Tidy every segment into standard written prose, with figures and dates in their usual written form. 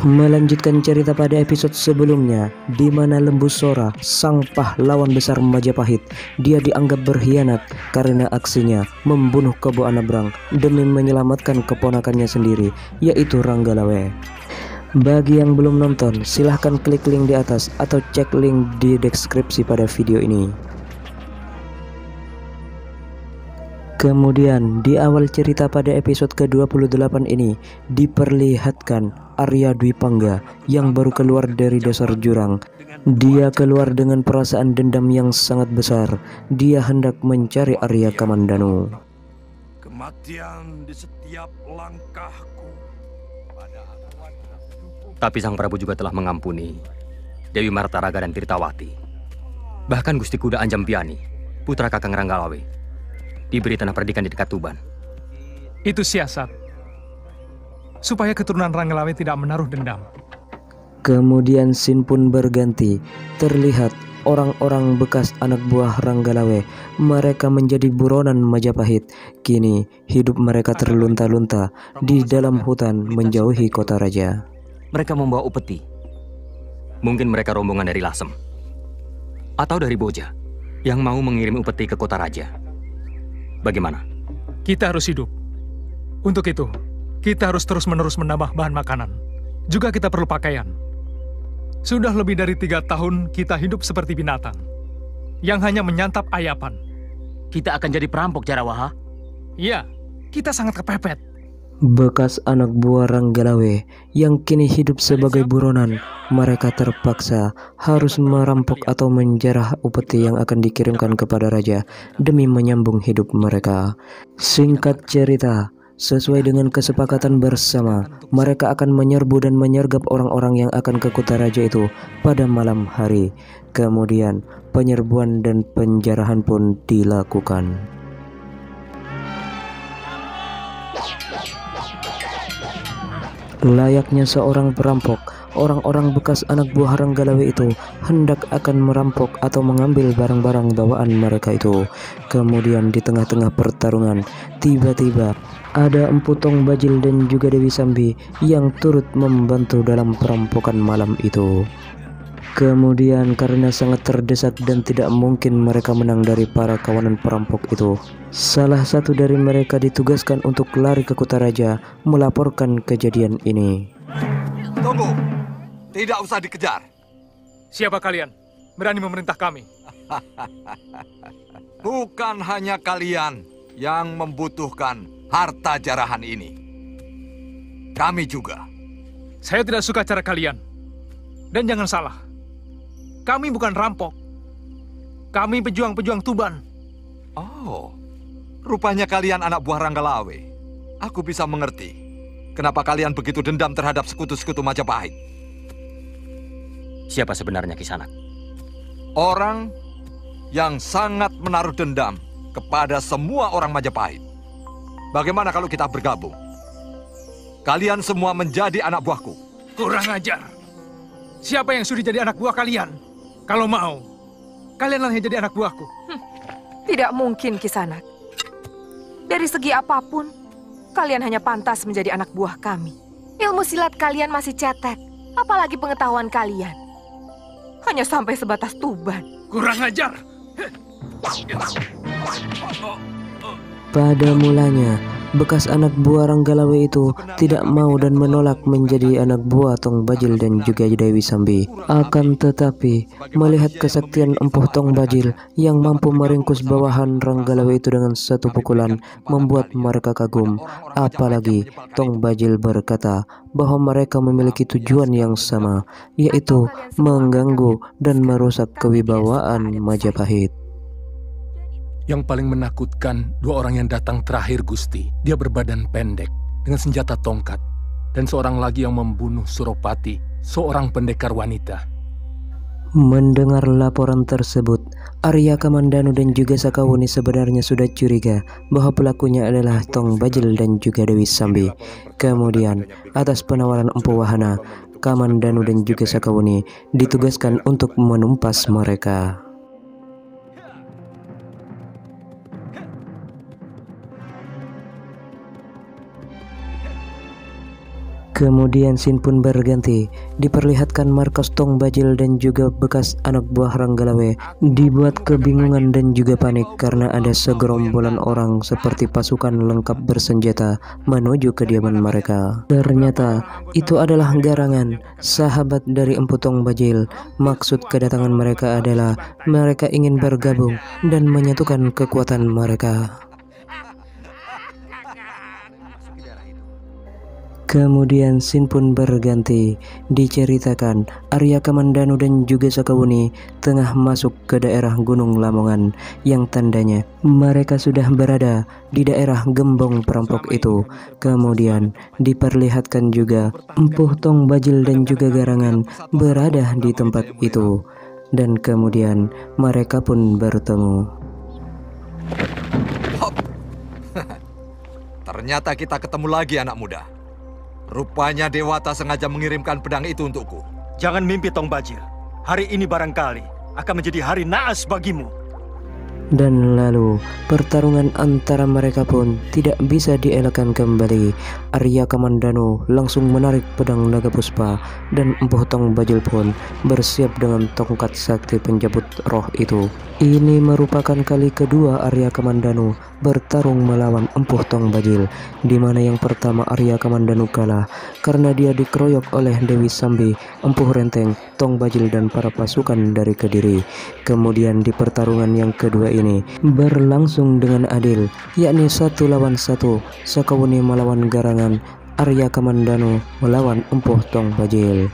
Melanjutkan cerita pada episode sebelumnya, di mana Lembu Sora, sang pahlawan besar Majapahit, dia dianggap berkhianat karena aksinya membunuh Kebo Anabrang demi menyelamatkan keponakannya sendiri, yaitu Ranggalawe. Bagi yang belum nonton, silahkan klik link di atas atau cek link di deskripsi pada video ini. Kemudian di awal cerita pada episode ke-28 ini diperlihatkan Arya Dwi Pangga yang baru keluar dari dasar jurang. Dia keluar dengan perasaan dendam yang sangat besar. Dia hendak mencari Arya Kamandanu. Kematian di setiap langkahku. Tapi Sang Prabu juga telah mengampuni Dewi Martaraga dan Tirtawati. Bahkan Gusti Kuda Anjampiani, putra Kakang Ranggalawe, diberi tanah perdikan di dekat Tuban. Itu siasat, supaya keturunan Ranggalawe tidak menaruh dendam. Kemudian scene pun berganti. Terlihat orang-orang bekas anak buah Ranggalawe. Mereka menjadi buronan Majapahit. Kini hidup mereka terlunta-lunta di dalam hutan menjauhi kota raja. Mereka membawa upeti. Mungkin mereka rombongan dari Lasem atau dari Boja yang mau mengirim upeti ke kota raja. Bagaimana? Kita harus hidup. Untuk itu, kita harus terus-menerus menambah bahan makanan. Juga kita perlu pakaian. Sudah lebih dari 3 tahun kita hidup seperti binatang yang hanya menyantap ayapan. Kita akan jadi perampok, Jarawaha? Iya, kita sangat kepepet. Bekas anak buah Ranggalawe yang kini hidup sebagai buronan, mereka terpaksa harus merampok atau menjarah upeti yang akan dikirimkan kepada raja demi menyambung hidup mereka. Singkat cerita, sesuai dengan kesepakatan bersama, mereka akan menyerbu dan menyergap orang-orang yang akan ke kota raja itu pada malam hari. Kemudian penyerbuan dan penjarahan pun dilakukan. Layaknya seorang perampok, orang-orang bekas anak buah Ranggalawe itu hendak akan merampok atau mengambil barang-barang bawaan mereka itu. Kemudian di tengah-tengah pertarungan, tiba-tiba ada Empu Tong Bajil dan juga Dewi Sambi yang turut membantu dalam perampokan malam itu. Kemudian karena sangat terdesak dan tidak mungkin mereka menang dari para kawanan perampok itu, salah satu dari mereka ditugaskan untuk lari ke kota raja melaporkan kejadian ini. Tunggu, tidak usah dikejar. Siapa kalian? Berani memerintah kami? Bukan hanya kalian yang membutuhkan harta jarahan ini. Kami juga. Saya tidak suka cara kalian. Dan jangan salah, kami bukan rampok. Kami pejuang-pejuang Tuban. Oh, rupanya kalian anak buah Ranggalawe. Aku bisa mengerti kenapa kalian begitu dendam terhadap sekutu-sekutu Majapahit. Siapa sebenarnya Kisanak? Orang yang sangat menaruh dendam kepada semua orang Majapahit. Bagaimana kalau kita bergabung? Kalian semua menjadi anak buahku. Kurang ajar. Siapa yang sudi jadi anak buah kalian? Kalau mau, kalianlah yang jadi anak buahku. Tidak mungkin, Kisanak. Dari segi apapun, kalian hanya pantas menjadi anak buah kami. Ilmu silat kalian masih cetek, apalagi pengetahuan kalian hanya sampai sebatas Tuban. Kurang ajar. Pada mulanya, bekas anak buah Ranggalawe itu tidak mau dan menolak menjadi anak buah Tong Bajil dan juga Dewi Sambi. Akan tetapi, melihat kesaktian Empu Tong Bajil yang mampu meringkus bawahan Ranggalawe itu dengan satu pukulan, membuat mereka kagum. Apalagi Tong Bajil berkata bahwa mereka memiliki tujuan yang sama, yaitu mengganggu dan merusak kewibawaan Majapahit. Yang paling menakutkan, 2 orang yang datang terakhir, Gusti. Dia berbadan pendek, dengan senjata tongkat. Dan seorang lagi yang membunuh Suropati, seorang pendekar wanita. Mendengar laporan tersebut, Arya Kamandanu dan juga Sakawuni sebenarnya sudah curiga bahwa pelakunya adalah Tong Bajil dan juga Dewi Sambi. Kemudian, atas penawaran Empu Wahana, Kamandanu dan juga Sakawuni ditugaskan untuk menumpas mereka. Kemudian scene pun berganti, diperlihatkan markas Tong Bajil dan juga bekas anak buah Ranggalawe dibuat kebingungan dan juga panik karena ada segerombolan orang seperti pasukan lengkap bersenjata menuju kediaman mereka. Ternyata itu adalah Garangan, sahabat dari Empu Tong Bajil. Maksud kedatangan mereka adalah mereka ingin bergabung dan menyatukan kekuatan mereka. Kemudian scene pun berganti, diceritakan Arya Kamandanu dan juga Sakawuni tengah masuk ke daerah Gunung Lamongan yang tandanya mereka sudah berada di daerah gembong perampok itu. Kemudian diperlihatkan juga Empu Tong Bajil dan juga Garangan berada di tempat itu, dan kemudian mereka pun bertemu. Ternyata kita ketemu lagi, anak muda. Rupanya Dewata sengaja mengirimkan pedang itu untukku. Jangan mimpi, Tong Bajil. Hari ini barangkali akan menjadi hari naas bagimu. Dan lalu pertarungan antara mereka pun tidak bisa dielakkan kembali. Arya Kamandanu langsung menarik pedang naga puspa dan Empu Tong Bajil pun bersiap dengan tongkat sakti penjabut roh itu. Ini merupakan kali kedua Arya Kamandanu bertarung melawan Empu Tong Bajil, di mana yang pertama Arya Kamandanu kalah karena dia dikeroyok oleh Dewi Sambi, Empu Renteng, Tong Bajil dan para pasukan dari Kediri. Kemudian di pertarungan yang kedua ini berlangsung dengan adil, yakni 1 lawan 1, Sakawuni melawan Garangan, Arya Kamandanu melawan Empu Tong Bajil.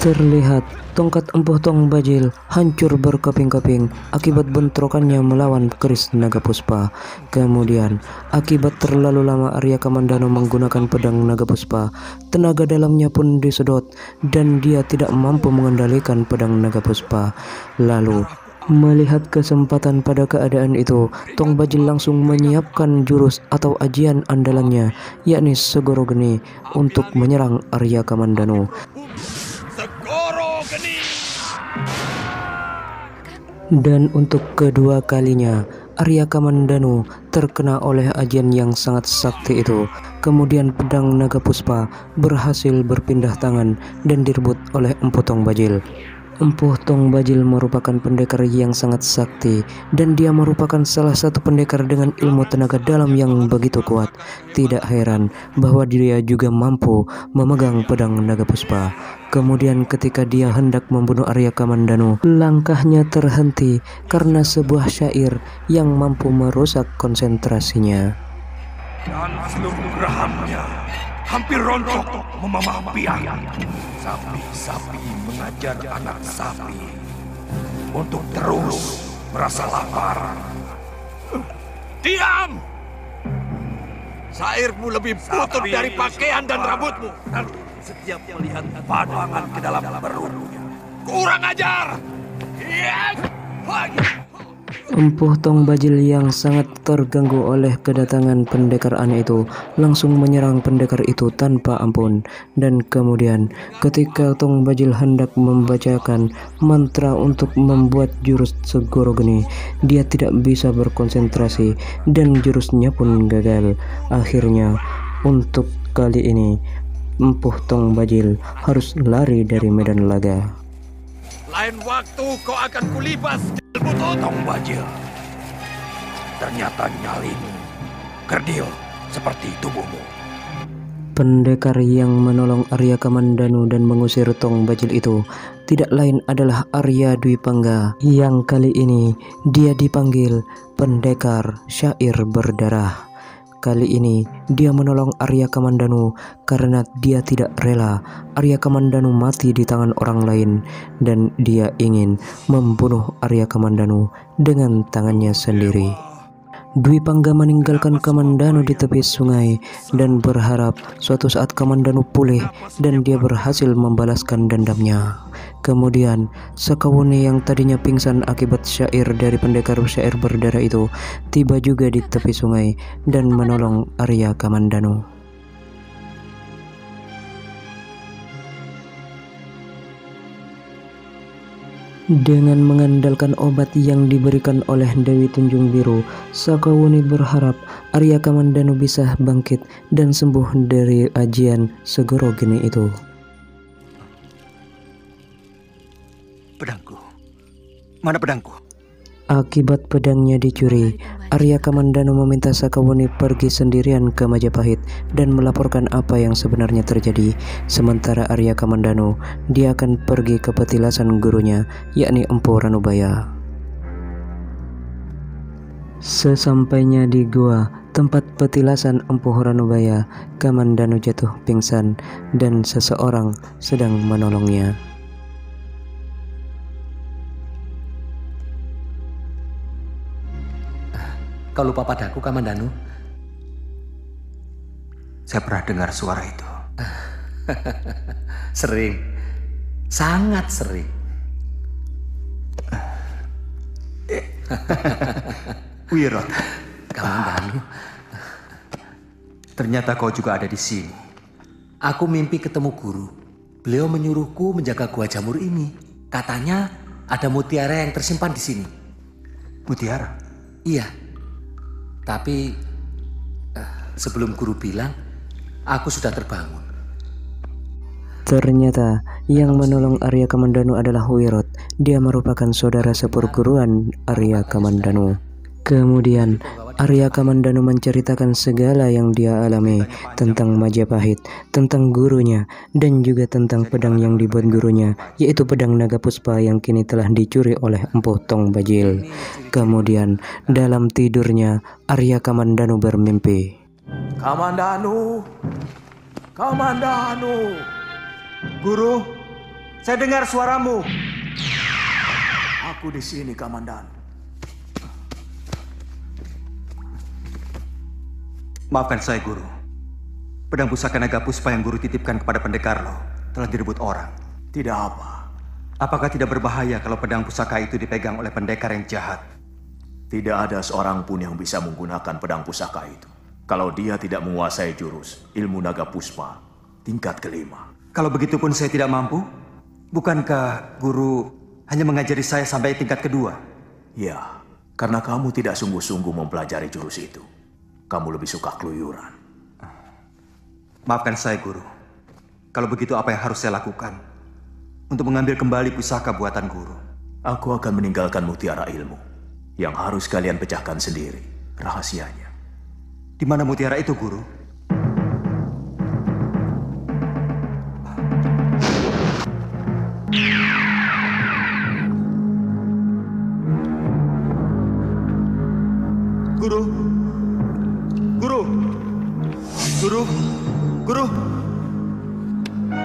Terlihat tongkat Empu Tong Bajil hancur berkeping-keping akibat bentrokannya melawan keris naga puspa. Kemudian akibat terlalu lama Arya Kamandanu menggunakan pedang naga puspa, tenaga dalamnya pun disedot dan dia tidak mampu mengendalikan pedang naga puspa. Lalu melihat kesempatan pada keadaan itu, Tong Bajil langsung menyiapkan jurus atau ajian andalannya, yakni Segoro Geni, untuk menyerang Arya Kamandanu. Dan untuk kedua kalinya Arya Kamandanu terkena oleh ajian yang sangat sakti itu. Kemudian pedang naga puspa berhasil berpindah tangan dan direbut oleh Empu Tong Bajil. Empu Tong Bajil merupakan pendekar yang sangat sakti dan dia merupakan salah satu pendekar dengan ilmu tenaga dalam yang begitu kuat. Tidak heran bahwa dia juga mampu memegang pedang naga puspa. Kemudian ketika dia hendak membunuh Arya Kamandanu, langkahnya terhenti karena sebuah syair yang mampu merusak konsentrasinya. Dan seluruh gerahamnya hampir rontok memamah biang. Sapi-sapi mengajar anak sapi untuk terus merasa lapar. Diam! Syairmu lebih butut dari pakaian dan rambutmu. Setiap melihat pandangan ke dalam perutnya. Kurang ajar! Empu Tong Bajil yang sangat terganggu oleh kedatangan pendekar aneh itu langsung menyerang pendekar itu tanpa ampun. Dan kemudian ketika Tong Bajil hendak membacakan mantra untuk membuat jurus Segoro Geni, dia tidak bisa berkonsentrasi dan jurusnya pun gagal. Akhirnya untuk kali ini Empu Tong Bajil harus lari dari medan laga. Lain waktu kau akan kulibas, Tong Bajil. Ternyata nyalimu kerdil seperti tubuhmu. Pendekar yang menolong Arya Kamandanu dan mengusir Tong Bajil itu tidak lain adalah Arya Dwi Pangga, yang kali ini dia dipanggil pendekar syair berdarah. Kali ini dia menolong Arya Kamandanu karena dia tidak rela Arya Kamandanu mati di tangan orang lain, dan dia ingin membunuh Arya Kamandanu dengan tangannya sendiri. Dwi Pangga meninggalkan Kamandanu di tepi sungai dan berharap suatu saat Kamandanu pulih dan dia berhasil membalaskan dendamnya. Kemudian Sakawuni yang tadinya pingsan akibat syair dari pendekar syair berdarah itu tiba juga di tepi sungai dan menolong Arya Kamandanu. Dengan mengandalkan obat yang diberikan oleh Dewi Tunjung Biru, Sakawuni berharap Arya Kamandanu bisa bangkit dan sembuh dari ajian segoro geni itu. Pedangku. Mana pedangku? Akibat pedangnya dicuri, Arya Kamandanu meminta Sakawuni pergi sendirian ke Majapahit dan melaporkan apa yang sebenarnya terjadi. Sementara Arya Kamandanu, dia akan pergi ke petilasan gurunya, yakni Empu Ranubaya. Sesampainya di gua tempat petilasan Empu Ranubaya, Kamandanu jatuh pingsan dan seseorang sedang menolongnya. Kau lupa padaku, Kamandanu? Saya pernah dengar suara itu. Sering. Sangat sering. Wirot. Kamandanu. Ternyata kau juga ada di sini. Aku mimpi ketemu guru. Beliau menyuruhku menjaga gua jamur ini. Katanya ada mutiara yang tersimpan di sini. Mutiara? Iya. Tapi sebelum guru bilang, aku sudah terbangun. Ternyata yang menolong Arya Kamandanu adalah Wirot. Dia merupakan saudara seperguruan Arya Kamandanu. Kemudian Arya Kamandanu menceritakan segala yang dia alami tentang Majapahit, tentang gurunya, dan juga tentang pedang yang dibuat gurunya, yaitu pedang naga puspa yang kini telah dicuri oleh Empu Tong Bajil. Kemudian dalam tidurnya Arya Kamandanu bermimpi. Kamandanu, Kamandanu. Guru, saya dengar suaramu. Aku di sini, Kamandanu. Maafkan saya, Guru. Pedang pusaka naga puspa yang Guru titipkan kepada pendekar lo telah direbut orang. Tidak apa. Apakah tidak berbahaya kalau pedang pusaka itu dipegang oleh pendekar yang jahat? Tidak ada seorang pun yang bisa menggunakan pedang pusaka itu kalau dia tidak menguasai jurus ilmu naga puspa tingkat kelima. Kalau begitu pun saya tidak mampu? Bukankah Guru hanya mengajari saya sampai tingkat kedua? Ya, karena kamu tidak sungguh-sungguh mempelajari jurus itu. Kamu lebih suka keluyuran. Maafkan saya, Guru. Kalau begitu apa yang harus saya lakukan untuk mengambil kembali pusaka buatan Guru? Aku akan meninggalkan mutiara ilmu yang harus kalian pecahkan sendiri rahasianya. Di mana mutiara itu, Guru? Guru. Guru. Guru. Guru.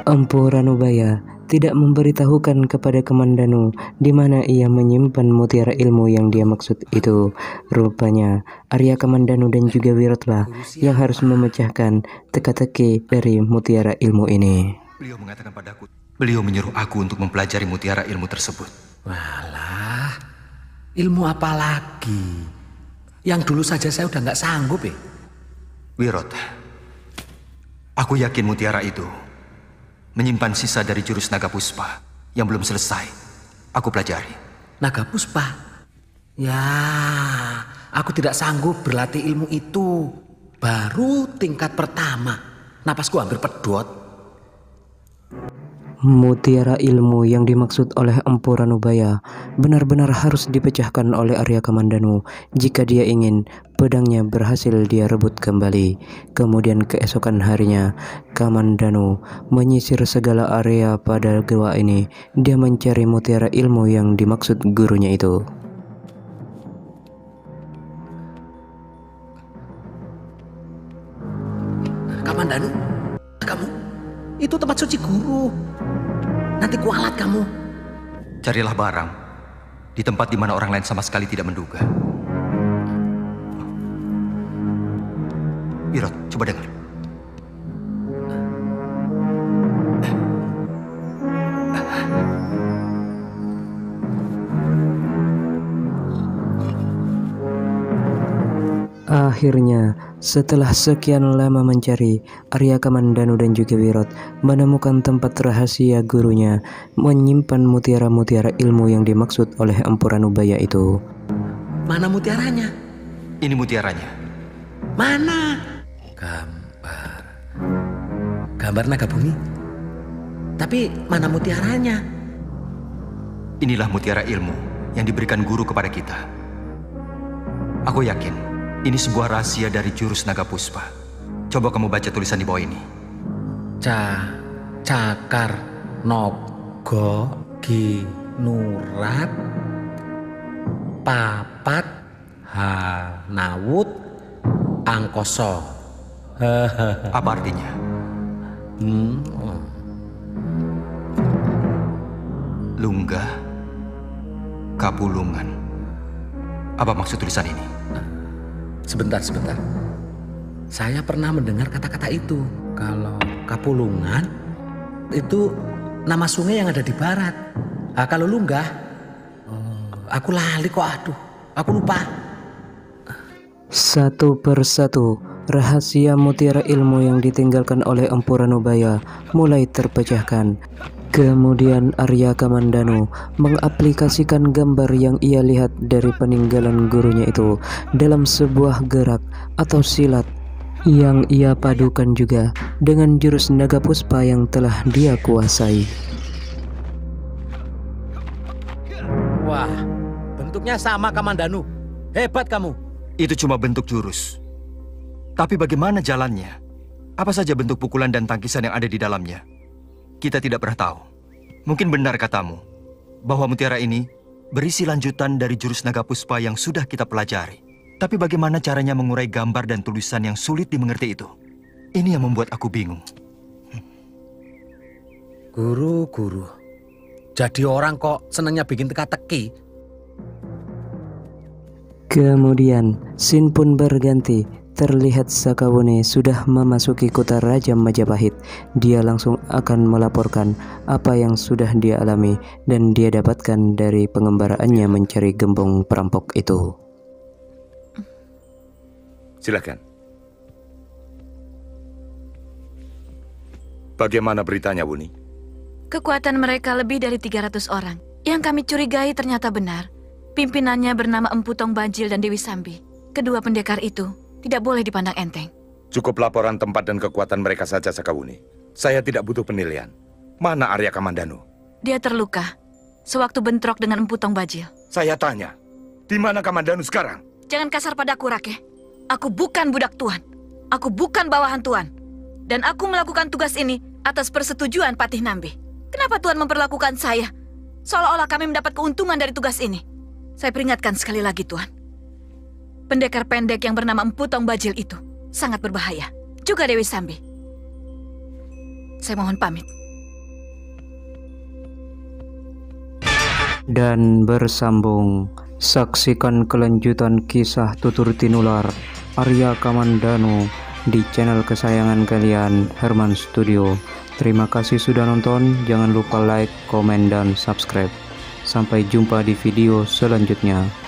Empu Ranubaya tidak memberitahukan kepada Kamandanu di mana ia menyimpan mutiara ilmu yang dia maksud itu. Rupanya Arya Kamandanu dan juga Wirotlah yang harus memecahkan teka-teki dari mutiara ilmu ini. Beliau mengatakan padaku, beliau menyuruh aku untuk mempelajari mutiara ilmu tersebut. Walah, ilmu apa lagi? Yang dulu saja saya udah nggak sanggup ya. Wirot, aku yakin mutiara itu menyimpan sisa dari jurus naga puspa yang belum selesai aku pelajari. Naga puspa? Ya, aku tidak sanggup berlatih ilmu itu. Baru tingkat pertama, napasku hampir pedot. Mutiara ilmu yang dimaksud oleh Empu Ranubaya benar-benar harus dipecahkan oleh Arya Kamandanu jika dia ingin pedangnya berhasil dia rebut kembali. Kemudian keesokan harinya, Kamandanu menyisir segala area pada gua ini. Dia mencari mutiara ilmu yang dimaksud gurunya itu. Kamandanu, kamu, itu tempat suci guru. Nanti kualat kamu. Carilah barang di tempat di mana orang lain sama sekali tidak menduga. Wirot, coba dengar. Akhirnya, setelah sekian lama mencari, Arya Kamandanu dan juga Wirot menemukan tempat rahasia gurunya menyimpan mutiara-mutiara ilmu yang dimaksud oleh Empu Ranubaya itu. Mana mutiaranya? Ini mutiaranya. Mana? Gambar naga bumi. Tapi mana mutiaranya? Inilah mutiara ilmu yang diberikan guru kepada kita. Aku yakin ini sebuah rahasia dari jurus naga puspa. Coba kamu baca tulisan di bawah ini. Cakar Nogo Ginurat Papat Hanawut Angkoso. Apa artinya? Lunggah Kapulungan. Apa maksud tulisan ini? Sebentar. Saya pernah mendengar kata-kata itu. Kalau Kapulungan itu nama sungai yang ada di barat. Kalau Lunggah, aku lali kok. Aduh, aku lupa. Satu persatu, rahasia mutiara ilmu yang ditinggalkan oleh Empu Ranubaya mulai terpecahkan. Kemudian Arya Kamandanu mengaplikasikan gambar yang ia lihat dari peninggalan gurunya itu dalam sebuah gerak atau silat yang ia padukan juga dengan jurus naga puspa yang telah dia kuasai. Wah, bentuknya sama Kamandanu. Hebat kamu. Itu cuma bentuk jurus. Tapi bagaimana jalannya? Apa saja bentuk pukulan dan tangkisan yang ada di dalamnya? Kita tidak pernah tahu. Mungkin benar katamu, bahwa mutiara ini berisi lanjutan dari jurus naga puspa yang sudah kita pelajari. Tapi bagaimana caranya mengurai gambar dan tulisan yang sulit dimengerti itu? Ini yang membuat aku bingung. Guru. Jadi orang kok senangnya bikin teka-teki. Kemudian, scene pun berganti. Terlihat Sakawuni sudah memasuki kota Raja Majapahit. Dia langsung akan melaporkan apa yang sudah dia alami dan dia dapatkan dari pengembaraannya mencari gembong perampok itu. Silakan. Bagaimana beritanya, Wuni? Kekuatan mereka lebih dari 300 orang. Yang kami curigai ternyata benar. Pimpinannya bernama Empu Tong Bajil dan Dewi Sambi. Kedua pendekar itu tidak boleh dipandang enteng. Cukup laporan tempat dan kekuatan mereka saja, Sakawuni. Saya tidak butuh penilaian. Mana Arya Kamandanu? Dia terluka sewaktu bentrok dengan Empu Tong Bajil. Saya tanya, di mana Kamandanu sekarang? Jangan kasar padaku, Rake. Aku bukan budak Tuan. Aku bukan bawahan Tuan. Dan aku melakukan tugas ini atas persetujuan Patih Nambi. Kenapa Tuan memperlakukan saya seolah-olah kami mendapat keuntungan dari tugas ini? Saya peringatkan sekali lagi, Tuan. Pendekar pendek yang bernama Empu Tong Bajil itu sangat berbahaya. Juga Dewi Sambi. Saya mohon pamit. Dan bersambung, saksikan kelanjutan kisah Tutur Tinular Arya Kamandanu di channel kesayangan kalian, Herman Studio. Terima kasih sudah nonton. Jangan lupa like, komen, dan subscribe. Sampai jumpa di video selanjutnya.